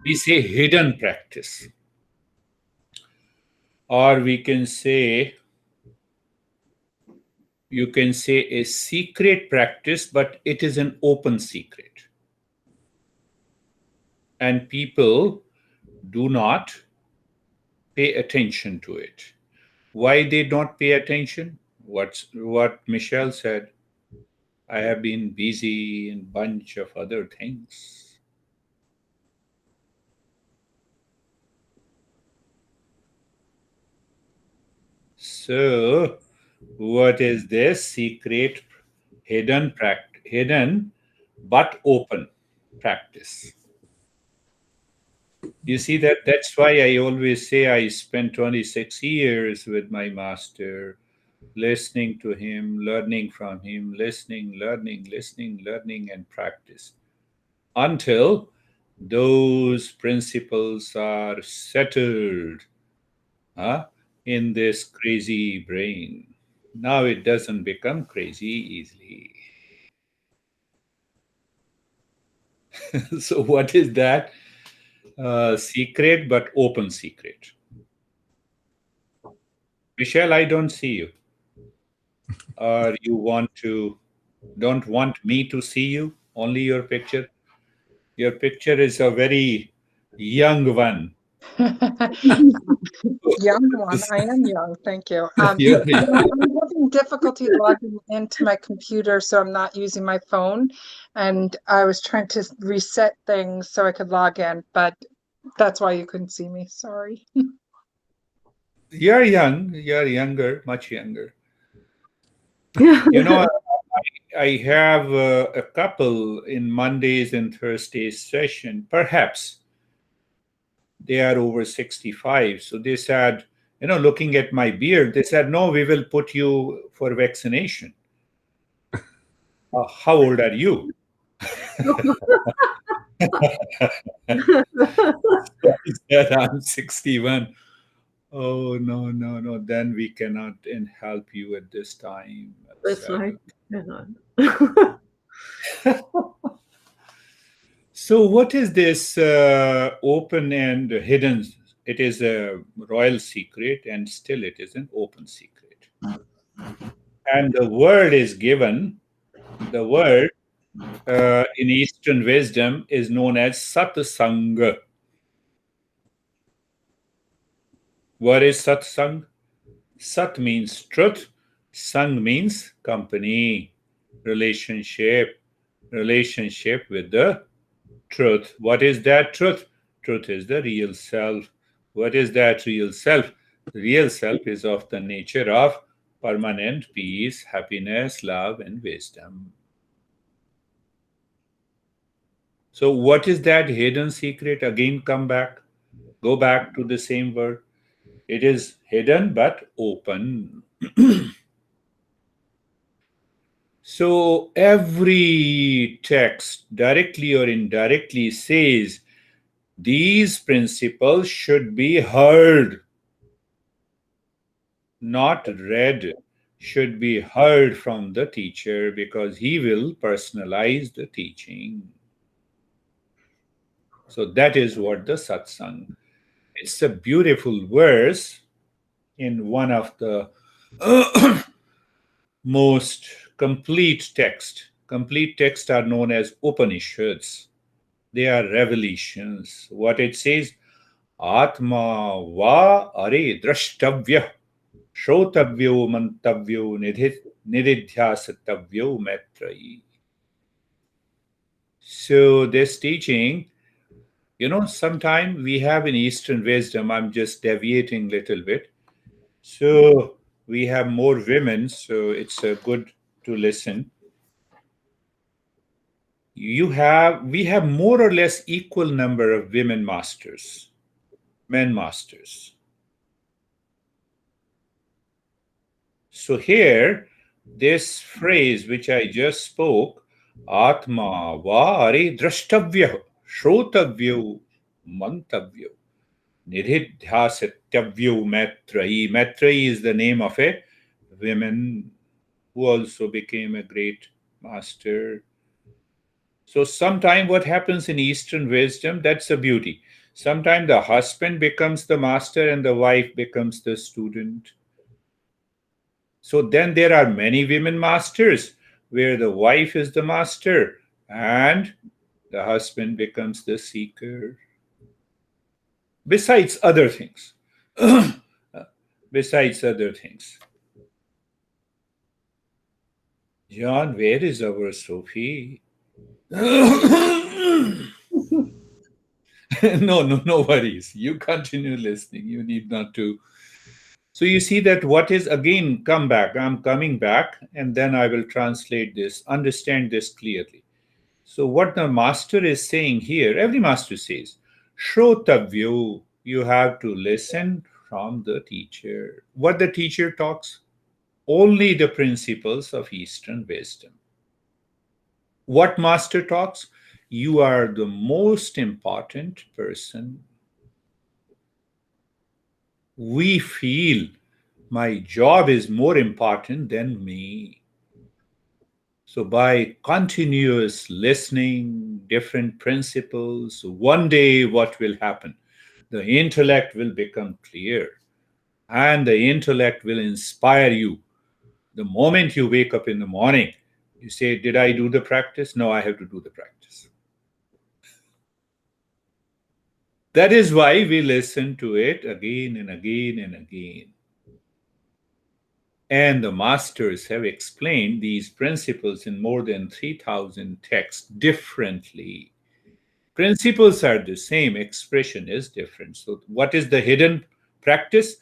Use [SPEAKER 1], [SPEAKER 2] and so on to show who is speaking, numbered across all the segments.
[SPEAKER 1] We say hidden practice. Or we can say, you can say a secret practice, but it is an open secret. And people do not pay attention to it. Why they don't pay attention? What Michelle said. I have been busy in bunch of other things. So, what is this secret, hidden but open practice? You see that's why I always say I spent 26 years with my master, listening to him, learning from him, learning, and practice until those principles are settled in this crazy brain. Now it doesn't become crazy easily. So, what is that? Secret but open secret. Michelle, I don't see you. Or you don't want me to see you? Only your picture? Your picture is a very young one.
[SPEAKER 2] Young one. I am young. Thank you. I'm having difficulty logging into my computer, so I'm not using my phone. And I was trying to reset things so I could log in, but that's why you couldn't see me. Sorry.
[SPEAKER 1] You're young. You're younger, much younger. I have a couple in Mondays and Thursdays session. Perhaps they are over 65. So they said, looking at my beard, they said, no, we will put you for vaccination. How old are you? I said, I'm 61. Oh, no. Then we cannot help you at this time.
[SPEAKER 3] That's right.
[SPEAKER 1] So what is this open and hidden? It is a royal secret and still it is an open secret. And the word is given, the word in Eastern wisdom is known as satsang. What is satsang? Sat means truth, sang means company, relationship with the truth. What is that truth? Truth is the real self. What is that real self? The real self is of the nature of permanent peace, happiness, love, and wisdom. So, what is that hidden secret? Again, go back to the same word. It is hidden but open. So, every text, directly or indirectly, says these principles should be heard, not read, should be heard from the teacher because he will personalize the teaching. So that is what the satsang. It's a beautiful verse in one of the most complete text. Complete texts are known as Upanishads. They are revelations. What it says, Atma va are drashtavya Shrotavyo mantavyo nididhyasatavyo metrayi. So this teaching, sometime we have in Eastern wisdom, I'm just deviating a little bit. So we have more women, so it's good to listen. We have more or less equal number of women masters, men masters. So here, this phrase which I just spoke, Atma vari drashtavya shrotavyo mantavyo nididhyasatavyo metrayi. Metrayi is the name of a woman who also became a great master. So sometime what happens in Eastern wisdom, that's a beauty. Sometimes the husband becomes the master and the wife becomes the student. So then there are many women masters where the wife is the master and the husband becomes the seeker. Besides other things. Besides other things. John, where is our Sophie? No, no worries. You continue listening. You need not to. So you see that what is again come back. I'm coming back and then I will translate this, understand this clearly. So what the master is saying here, every master says, Shrotavyo, you have to listen from the teacher. What the teacher talks? Only the principles of Eastern wisdom. What master talks? You are the most important person. We feel my job is more important than me. So, by continuous listening, different principles, one day what will happen? The intellect will become clear and the intellect will inspire you. The moment you wake up in the morning, you say, did I do the practice? No, I have to do the practice. That is why we listen to it again and again and again. And the masters have explained these principles in more than 3,000 texts differently. Principles are the same, expression is different. So, what is the hidden practice?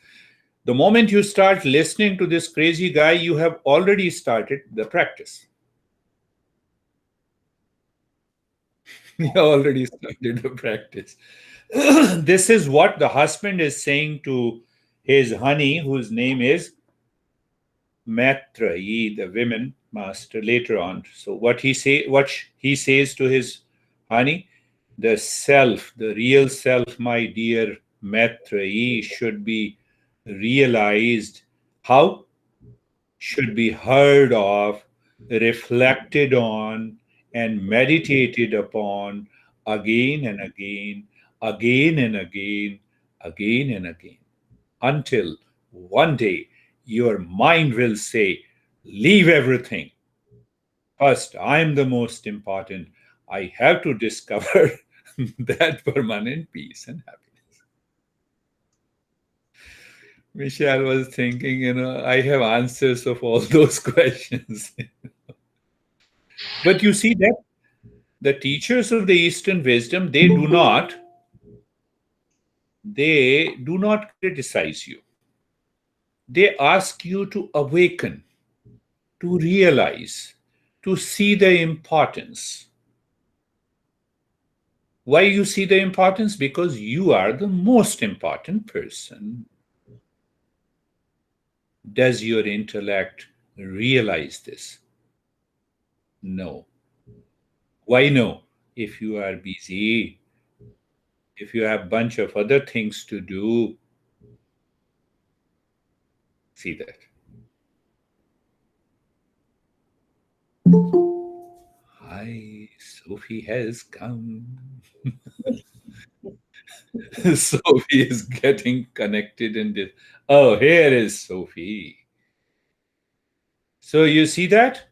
[SPEAKER 1] The moment you start listening to this crazy guy, you have already started the practice. You already started the practice. This is what the husband is saying to his honey, whose name is Maitreyi, the women master, later on. So what he says to his honey, the self, the real self, my dear Maitreyi, should be realized. How? Should be heard of, reflected on, and meditated upon again and again, again and again, again and again, until one day your mind will say, leave everything. First, I'm the most important. I have to discover that permanent peace and happiness. Michelle was thinking, I have answers of all those questions. But you see that the teachers of the Eastern wisdom, they do not criticize you. They ask you to awaken, to realize, to see the importance. Why you see the importance? Because you are the most important person. Does your intellect realize this? No. Why no? If you are busy, if you have a bunch of other things to do, see that. Hi, Sophie has come. Sophie is getting connected in this. Oh, here is Sophie. So you see that?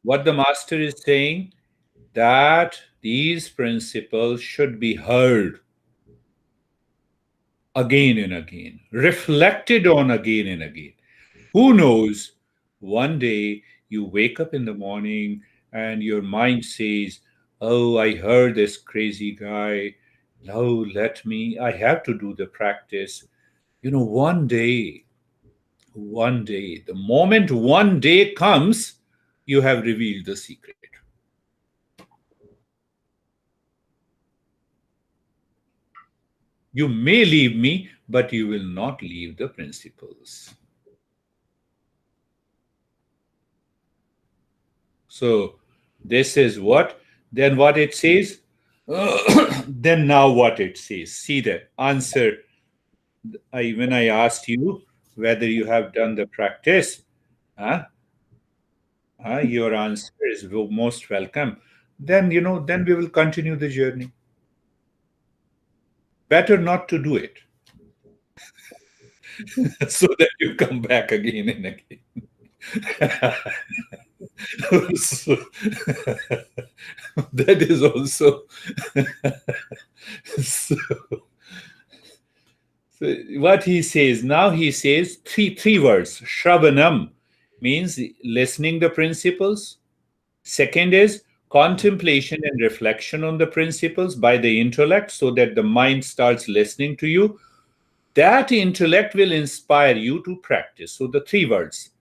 [SPEAKER 1] What the master is saying, that these principles should be heard again and again, reflected on again and again. Who knows? One day you wake up in the morning and your mind says, oh, I heard this crazy guy. No, I have to do the practice. One day, the moment one day comes, you have revealed the secret. You may leave me, but you will not leave the principles. So, this is what? Then what it says? Then now what it says? See the answer. When I asked you whether you have done the practice, huh? Your answer is most welcome. Then we will continue the journey. better not to do it so that you come back again and again. So, that is also so, so what he says now, he says three words. Shravanam means listening the principles. Second is contemplation and reflection on the principles by the intellect, so that the mind starts listening to you. That intellect will inspire you to practice. So the three words.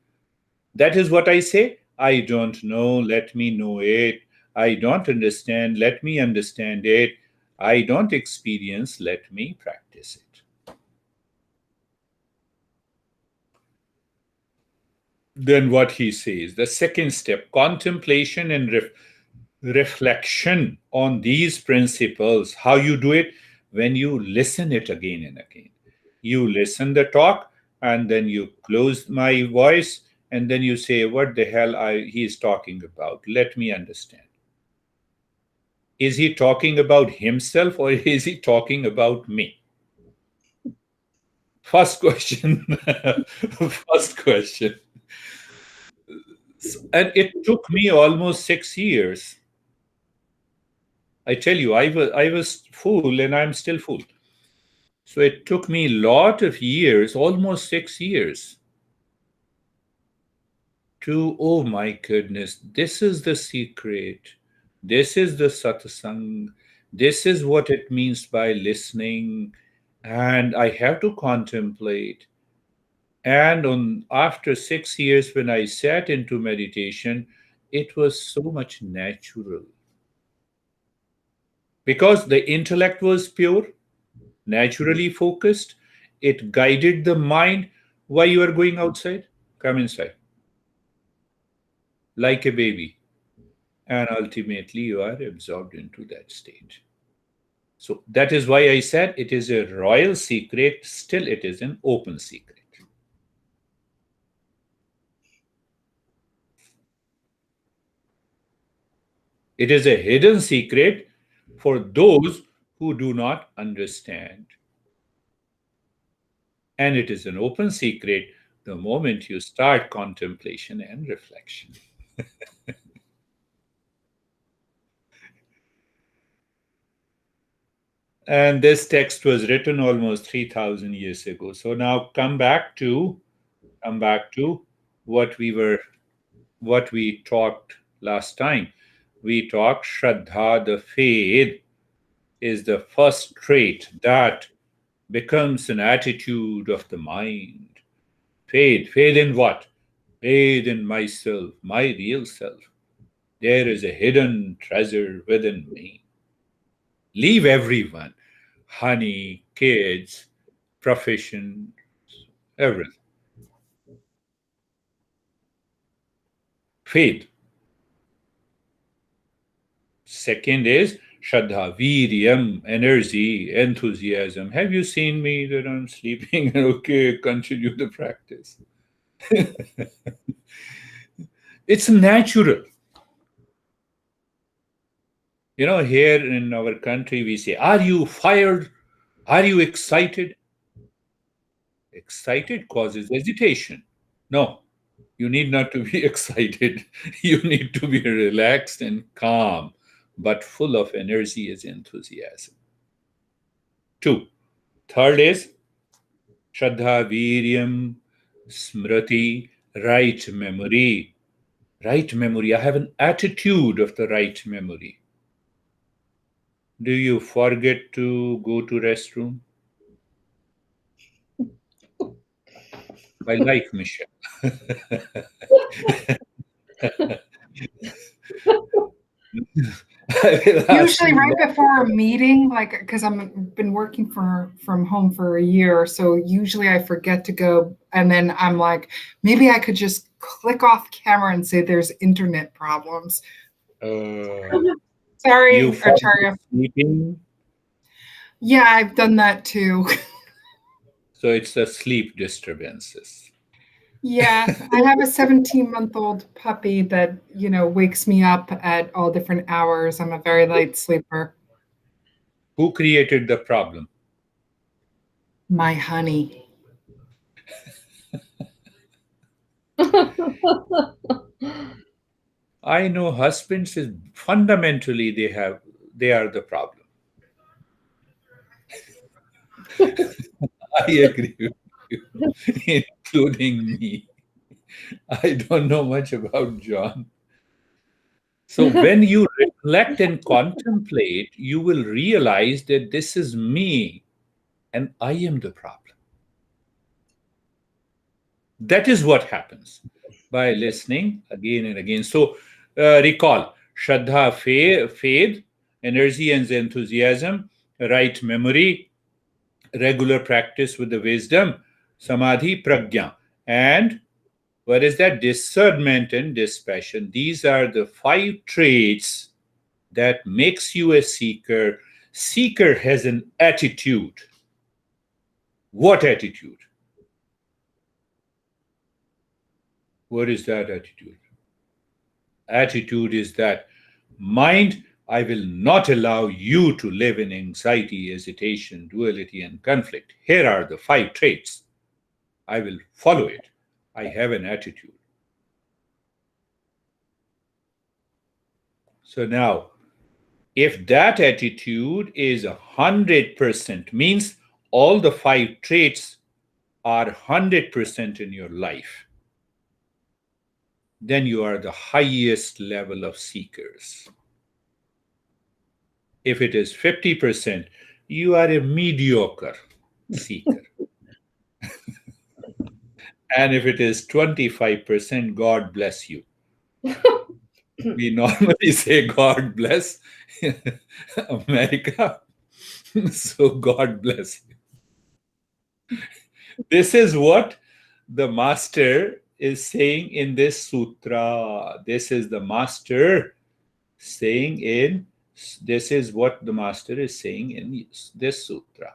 [SPEAKER 1] That is what I say. I don't know, let me know it. I don't understand, let me understand it. I don't experience, let me practice it. Then what he says, the second step, contemplation and reflection on these principles. How you do it? When you listen it again and again. You listen the talk, and then you close my voice, and then you say, what the hell he is talking about? Let me understand. Is he talking about himself, or is he talking about me? First question. First question. And it took me almost 6 years. I tell you, I was full, and I'm still full. So it took me a lot of years, almost 6 years, to, oh my goodness, this is the secret. This is the satsang. This is what it means by listening. And I have to contemplate. And after 6 years, when I sat into meditation, it was so much natural. Because the intellect was pure, naturally focused, it guided the mind. Why you are going outside? Come inside. Like a baby. And ultimately, you are absorbed into that state. So that is why I said it is a royal secret, still it is an open secret. It is a hidden secret for those who do not understand. And it is an open secret the moment you start contemplation and reflection. And this text was written almost 3,000 years ago. So now come back to what we talked last time. We talked Shraddha, the faith, is the first trait that becomes an attitude of the mind. Faith in what? Faith in myself, my real self. There is a hidden treasure within me. Leave everyone, honey, kids, profession, everything. Faith. Second is Shraddha, Viryam, energy, enthusiasm. Have you seen me that I'm sleeping? Okay, continue the practice. It's natural. Here in our country, we say, are you fired? Are you excited? Excited causes agitation. No, you need not to be excited. You need to be relaxed and calm, but full of energy is enthusiasm. Two. Third is Shraddha, Viryam, Smriti, right memory. Right memory. I have an attitude of the right memory. Do you forget to go to restroom? I like Michelle.
[SPEAKER 2] Usually right before a meeting, like, because I've been working from home for a year, so usually I forget to go, and then I'm like, maybe I could just click off camera and say there's internet problems. Sorry,
[SPEAKER 1] you
[SPEAKER 2] Acharya.
[SPEAKER 1] Sleeping?
[SPEAKER 2] Yeah, I've done that too.
[SPEAKER 1] So it's the sleep disturbances.
[SPEAKER 2] Yeah, I have a 17-month-old puppy that, wakes me up at all different hours. I'm a very light sleeper.
[SPEAKER 1] Who created the problem?
[SPEAKER 3] My honey.
[SPEAKER 1] I know husbands is fundamentally they are the problem. I agree with you, including me. I don't know much about John. So when you reflect and contemplate, you will realize that this is me and I am the problem. That is what happens by listening again and again. So recall Shraddha, faith, energy and enthusiasm, right memory, regular practice with the wisdom, samadhi, prajna, and what is that? Discernment and dispassion. These are the 5 traits that makes you a seeker. Seeker has an attitude. What attitude? What is that attitude? Attitude is that mind, I will not allow you to live in anxiety, hesitation, duality, and conflict. Here are the 5 traits. I will follow it. I have an attitude. So now, if that attitude is 100%, means all the 5 traits are 100% in your life, then you are the highest level of seekers. If it is 50%, you are a mediocre seeker. And if it is 25%, God bless you. We normally say God bless America. So God bless you. This is what the master is saying in this sutra. This is the master saying in this is what the master is saying in this sutra.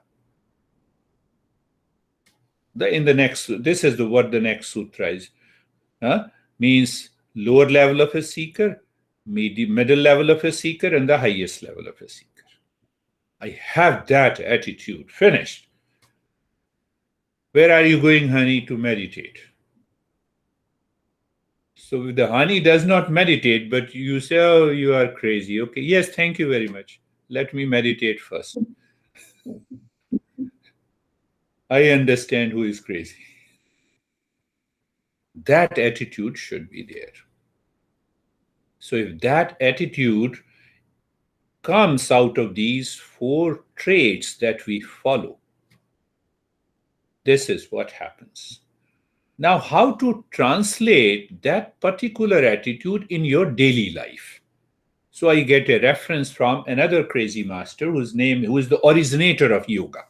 [SPEAKER 1] In the next, this is what the next sutra is. Means lower level of a seeker, middle level of a seeker, and the highest level of a seeker. I have that attitude. Finished. Where are you going, honey, to meditate? So the honey does not meditate, but you say, oh, you are crazy. Okay, yes, thank you very much. Let me meditate first. I understand who is crazy. That attitude should be there. So if that attitude comes out of these 4 traits that we follow, this is what happens. Now, how to translate that particular attitude in your daily life? So I get a reference from another crazy master who is the originator of yoga.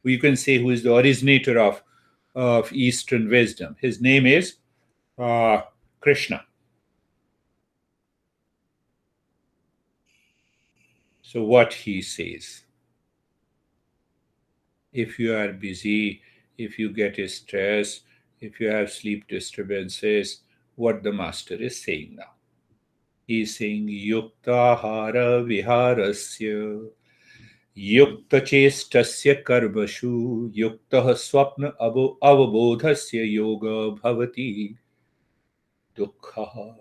[SPEAKER 1] You can say who is the originator of Eastern wisdom. His name is Krishna. So what he says, if you are busy, if you get stress, if you have sleep disturbances, what the master is saying now. He is saying yuktahara viharasya युक्तचेष्टस्य कर्मसु युक्तः स्वप्न avabodhasya yoga bhavati dukkha.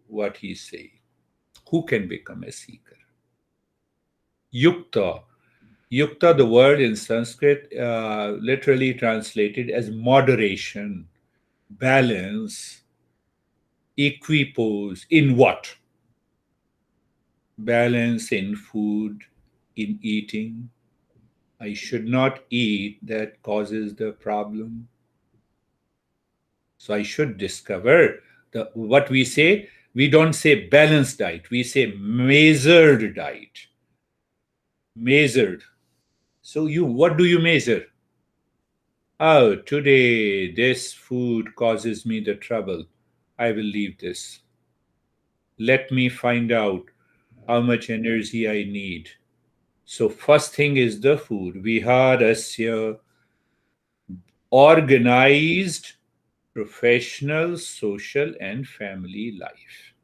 [SPEAKER 1] What he say? Who can become a seeker? Yukta. Yukta, the word in Sanskrit, literally translated as moderation, balance, equipoise. In what? Balance in food, in eating. I should not eat, that causes the problem. So I should discover what we say. We don't say balanced diet, we say measured diet. Measured. So what do you measure? Oh, today this food causes me the trouble. I will leave this. Let me find out how much energy I need. So first thing is the food. Viharasya, organized professional, social, and family life.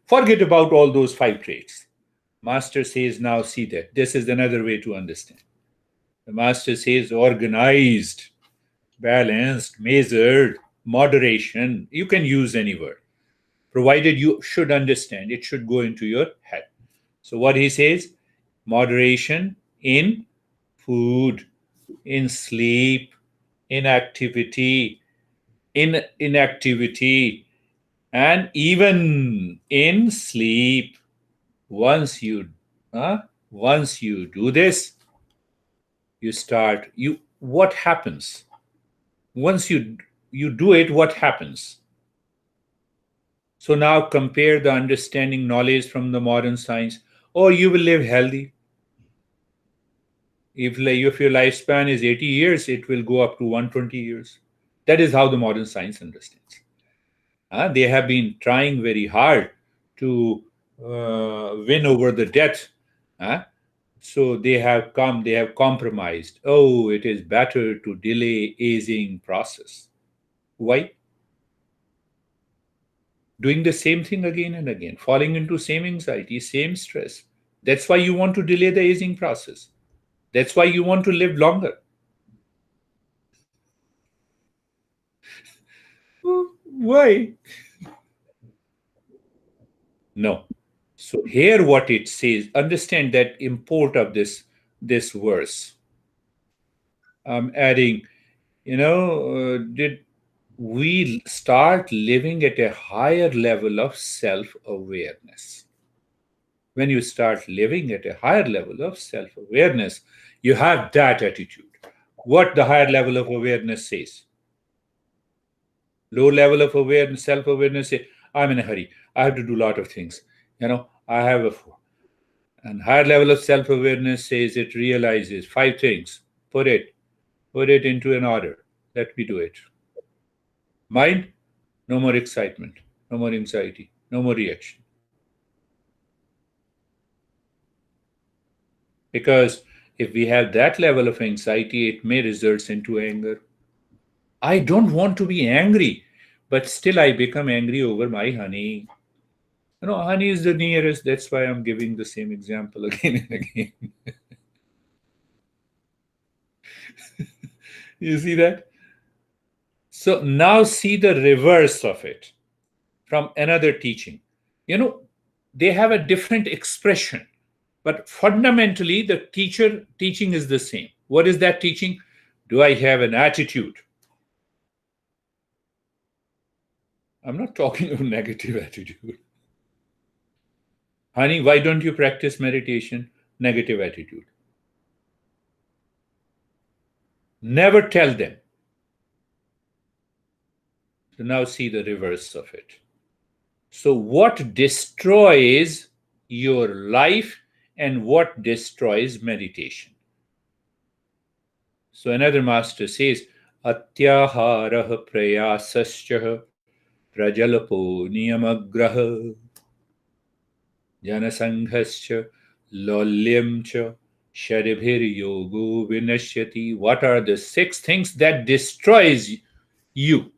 [SPEAKER 1] Forget about all those 5 traits. Master says, now see that. This is another way to understand. The master says organized, balanced, measured, moderation. You can use any word, provided you should understand. It should go into your head. So what he says, moderation in food, in sleep, in activity, in inactivity, and even in sleep. Once you, once you do this, you start. You what happens once you do it? What happens? So now compare the understanding knowledge from the modern science. Oh, you will live healthy. If your lifespan is 80 years, it will go up to 120 years. That is how the modern science understands. They have been trying very hard to win over the death. Uh, so they have compromised. Oh, it is better to delay aging process. Why? Doing the same thing again and again, falling into same anxiety, same stress. That's why you want to delay the aging process. That's why you want to live longer. Why? No. So here what it says, understand that import of this verse. I'm adding, did we start living at a higher level of self-awareness? When you start living at a higher level of self-awareness, you have that attitude. What the higher level of awareness says. Low level of awareness, self-awareness say, I'm in a hurry. I have to do a lot of things. I have a and higher level of self-awareness says it realizes five things. Put it into an order. Let me do it. Mind, no more excitement, no more anxiety, no more reaction. Because if we have that level of anxiety, it may result into anger. I don't want to be angry, but still I become angry over my honey. Honey is the nearest. That's why I'm giving the same example again and again. You see that? So now see the reverse of it from another teaching. They have a different expression, but fundamentally the teaching is the same. What is that teaching? Do I have an attitude? I'm not talking of negative attitude. Honey, why don't you practice meditation? Negative attitude. Never tell them. So now see the reverse of it. So what destroys your life and what destroys meditation? So another master says, Atyaharah prayasascha prajalapo niyamagraha janasanghascha lolyamcha sharibhir yogo vinashyati. What are the six things that destroys you?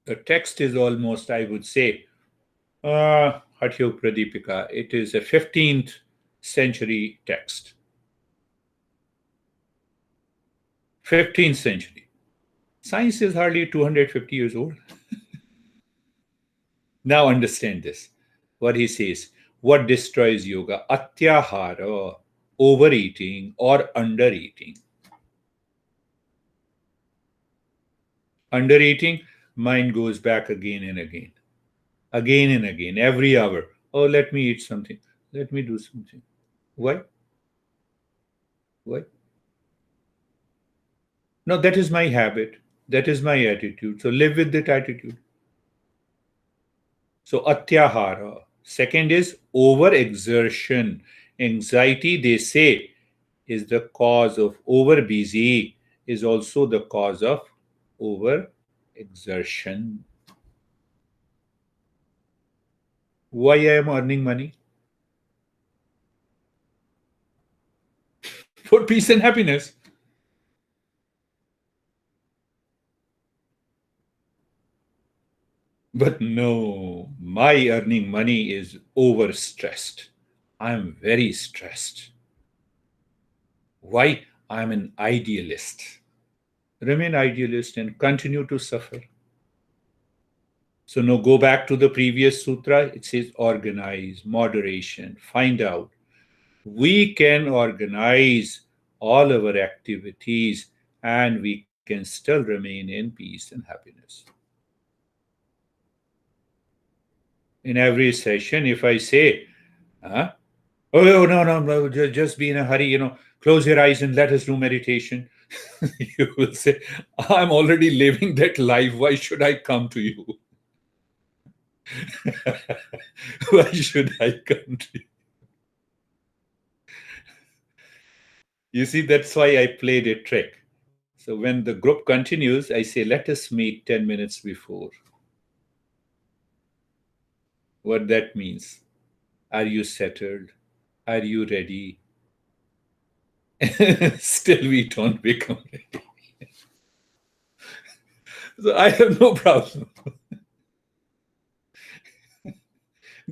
[SPEAKER 1] The text is almost, I would say, Hatyo Pradipika. It is a 15th century text. 15th century. Science is hardly 250 years old. Now understand this. What he says. What destroys yoga? Atyahara, overeating or undereating. Undereating, mind goes back again and again. Again and again, every hour. Oh, let me eat something. Let me do something. Why? Why? No, that is my habit. That is my attitude. So live with that attitude. So atyahara. Second is overexertion. Anxiety, they say, is the cause of over busy, is also the cause of overexertion. Why I am earning money? For peace and happiness. But no, my earning money is overstressed. I'm very stressed. Why? I'm an idealist. Remain idealist and continue to suffer. So now go back to the previous sutra. It says organize, moderation, find out. We can organize all our activities and we can still remain in peace and happiness. In every session, if I say, huh? Oh, no, just be in a hurry, close your eyes and let us do meditation. You will say, I'm already living that life. Why should I come to you? Why should I come to you? You see, that's why I played a trick. So when the group continues, I say, let us meet 10 minutes before. What that means? Are you settled? Are you ready? Still, we don't become ready. So I have no problem.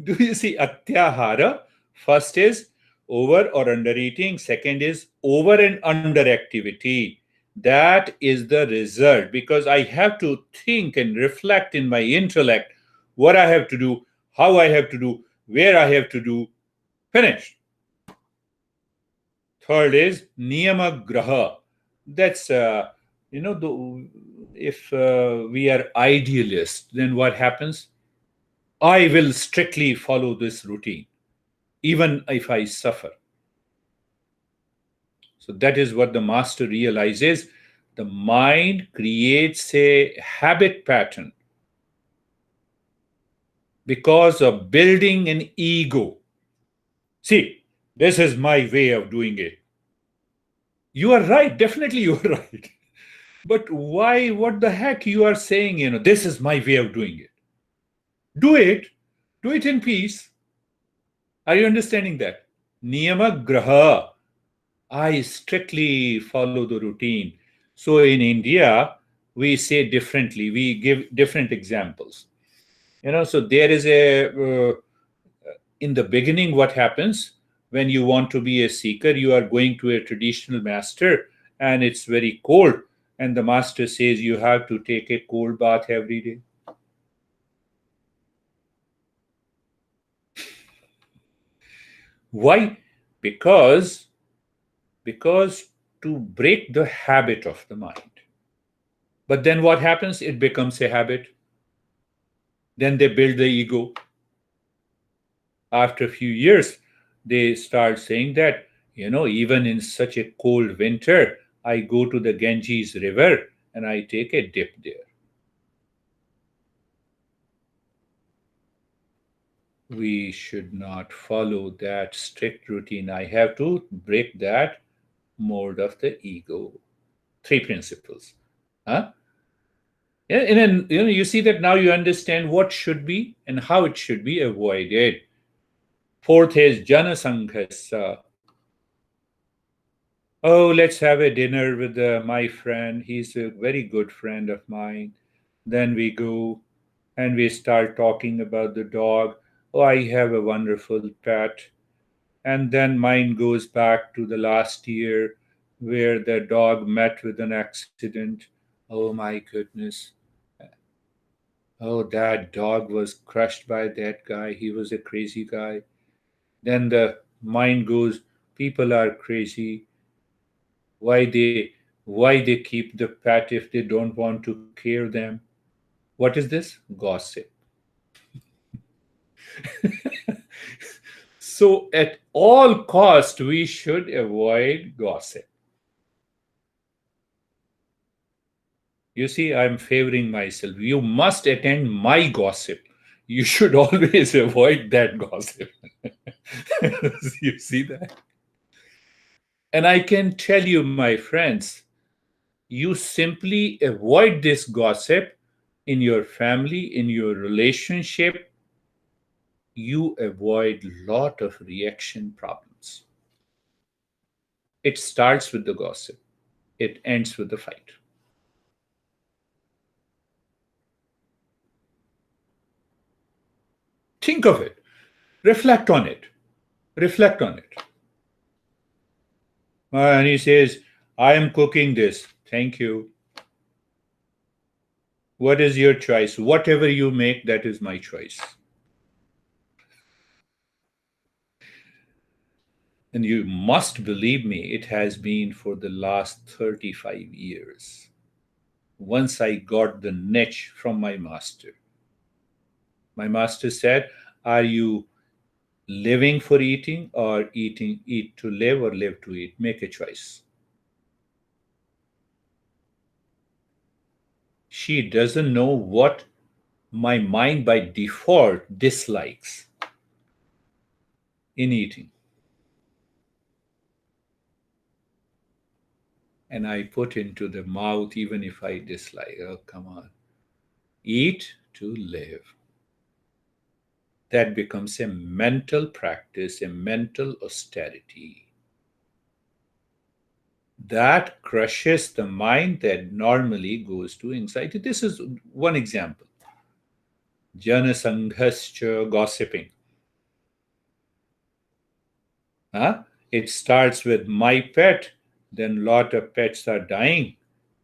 [SPEAKER 1] Do you see Atyahara? First is over or under eating. Second is over and under activity. That is the result because I have to think and reflect in my intellect what I have to do, how I have to do, where I have to do. Finished. Third is niyama graha. That's if we are idealists, then what happens? I will strictly follow this routine, even if I suffer. So that is what the master realizes. The mind creates a habit pattern because of building an ego. See, this is my way of doing it. You are right, definitely you are right. But why, what the heck you are saying, this is my way of doing it? Do it. Do it in peace. Are you understanding that? Niyama graha. I strictly follow the routine. So in India, we say differently. We give different examples. So there is in the beginning, what happens when you want to be a seeker, you are going to a traditional master and it's very cold. And the master says you have to take a cold bath every day. Why? Because because to break the habit of the mind. But then what happens? It becomes a habit. Then they build the ego. After a few years, they start saying that, even in such a cold winter, I go to the Ganges River and I take a dip there. We should not follow that strict routine. I have to break that mold of the ego. Three principles. Huh? Yeah, and then you see that now you understand what should be and how it should be avoided. Fourth is jana sanghasa. Oh, let's have a dinner with my friend. He's a very good friend of mine. Then we go and we start talking about the dog. Oh, I have a wonderful pet. And then mine goes back to the last year where the dog met with an accident. Oh my goodness. Oh, that dog was crushed by that guy. He was a crazy guy. Then the mind goes, people are crazy. Why they keep the pet if they don't want to care them? What is this? Gossip. So at all cost we should avoid gossip. You see, I'm favoring myself. You must attend my gossip. You should always avoid that gossip. You see that? And I can tell you, my friends, you simply avoid this gossip in your family, in your relationship, you avoid lot of reaction problems. It starts with the gossip, it ends with the fight. Think of it. Reflect on it. Reflect on it. And he says, I am cooking this. Thank you. What is your choice? Whatever you make, that is my choice. And you must believe me, it has been for the last 35 years. Once I got the niche from my master said, are you living for eating or eat to live or live to eat? Make a choice. She doesn't know what my mind by default dislikes in eating. And I put into the mouth even if I dislike. Oh, come on. Eat to live. That becomes a mental practice, a mental austerity. That crushes the mind that normally goes to anxiety. This is one example. Janasanghascha, gossiping. It starts with my pet, then lot of pets are dying.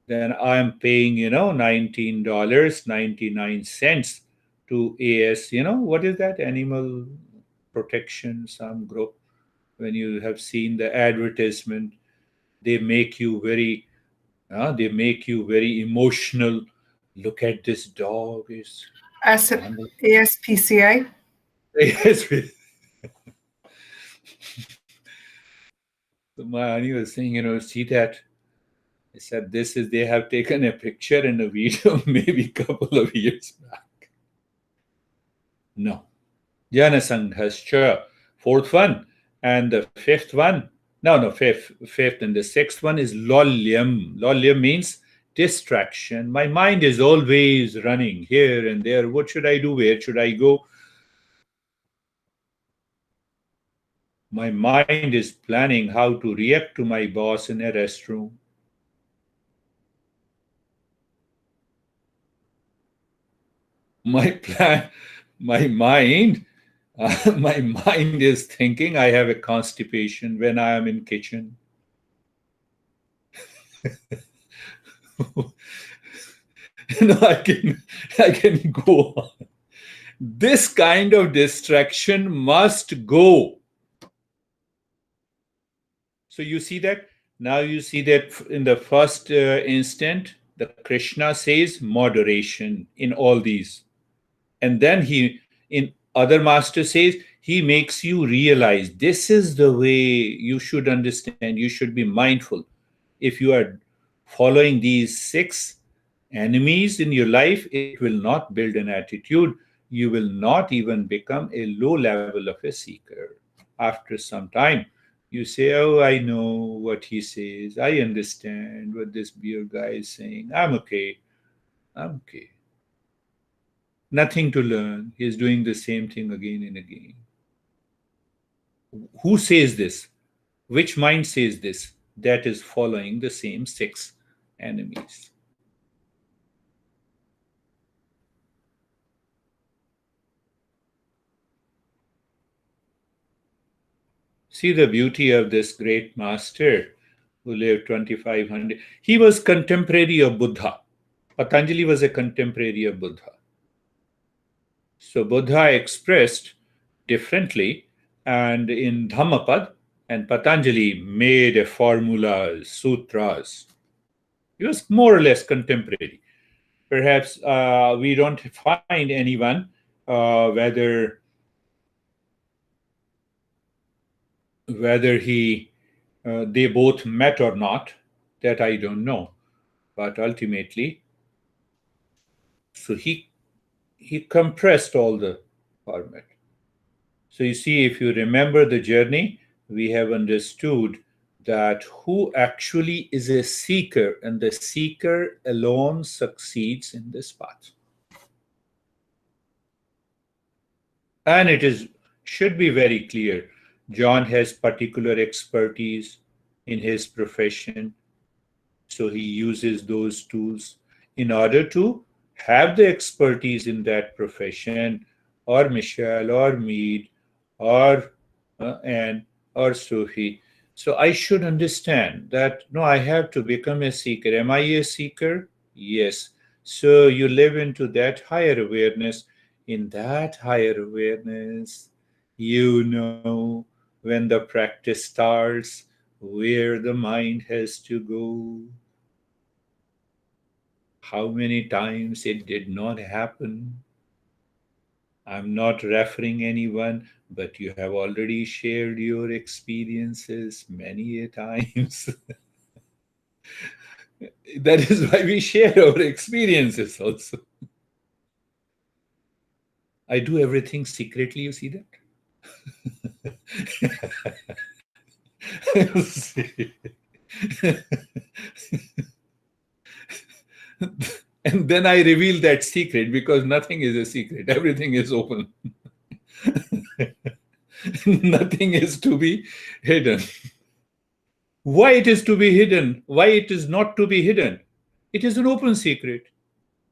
[SPEAKER 1] Then I'm paying, $19.99 to AS, what is that? Animal Protection, some group. When you have seen the advertisement, they make you very emotional. Look at this dog. Is
[SPEAKER 3] ASPCA.
[SPEAKER 1] Yes. So my honey was saying, see that. I said, they have taken a picture and a video maybe a couple of years back. No. Janasanghascha, fourth one. And the fifth one, fifth and the sixth one is lolyam. Lolyam means distraction. My mind is always running here and there. What should I do? Where should I go? My mind is planning how to react to my boss in a restroom. My mind my mind is thinking I have a constipation when I am in kitchen. I can go on. This kind of distraction must go. So you see that? Now you see that in the first instant, the Krishna says moderation in all these. And then in other master says, he makes you realize this is the way you should understand. You should be mindful. If you are following these 6 enemies in your life, it will not build an attitude. You will not even become a low level of a seeker. After some time, you say, oh, I know what he says. I understand what this beer guy is saying. I'm okay. Nothing to learn. He's doing the same thing again and again. Who says this? Which mind says this? That is following the same 6 enemies. See the beauty of this great master who lived 2500. He was contemporary of Buddha. Patanjali was a contemporary of Buddha. So Buddha expressed differently, and in Dhammapad, and Patanjali made a formula, sutras. He was more or less contemporary. Perhaps we don't find anyone whether they both met or not, that I don't know. But ultimately, so he compressed all the format. So you see, if you remember the journey, we have understood that who actually is a seeker, and the seeker alone succeeds in this path. And should be very clear. John has particular expertise in his profession, so he uses those tools in order to have the expertise in that profession. or Michelle or Mead or Anne or Sophie. So I should understand that no, I have to become a seeker. Am I a seeker? Yes. So you live into that higher awareness. In that higher awareness, you know when the practice starts where the mind has to go. How many times it did not happen. I'm not referring anyone, but you have already shared your experiences many a times. That is why we share our experiences also. I do everything secretly, you see that? See. And then I reveal that secret because nothing is a secret, everything is open. Nothing is to be hidden. Why it is to be hidden? Why it is not to be hidden? It is an open secret.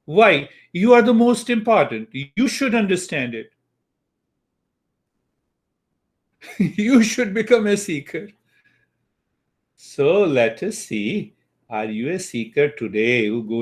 [SPEAKER 1] Why? You are the most important. You should understand it. You should become a seeker. So let us see. Are you a seeker today who goes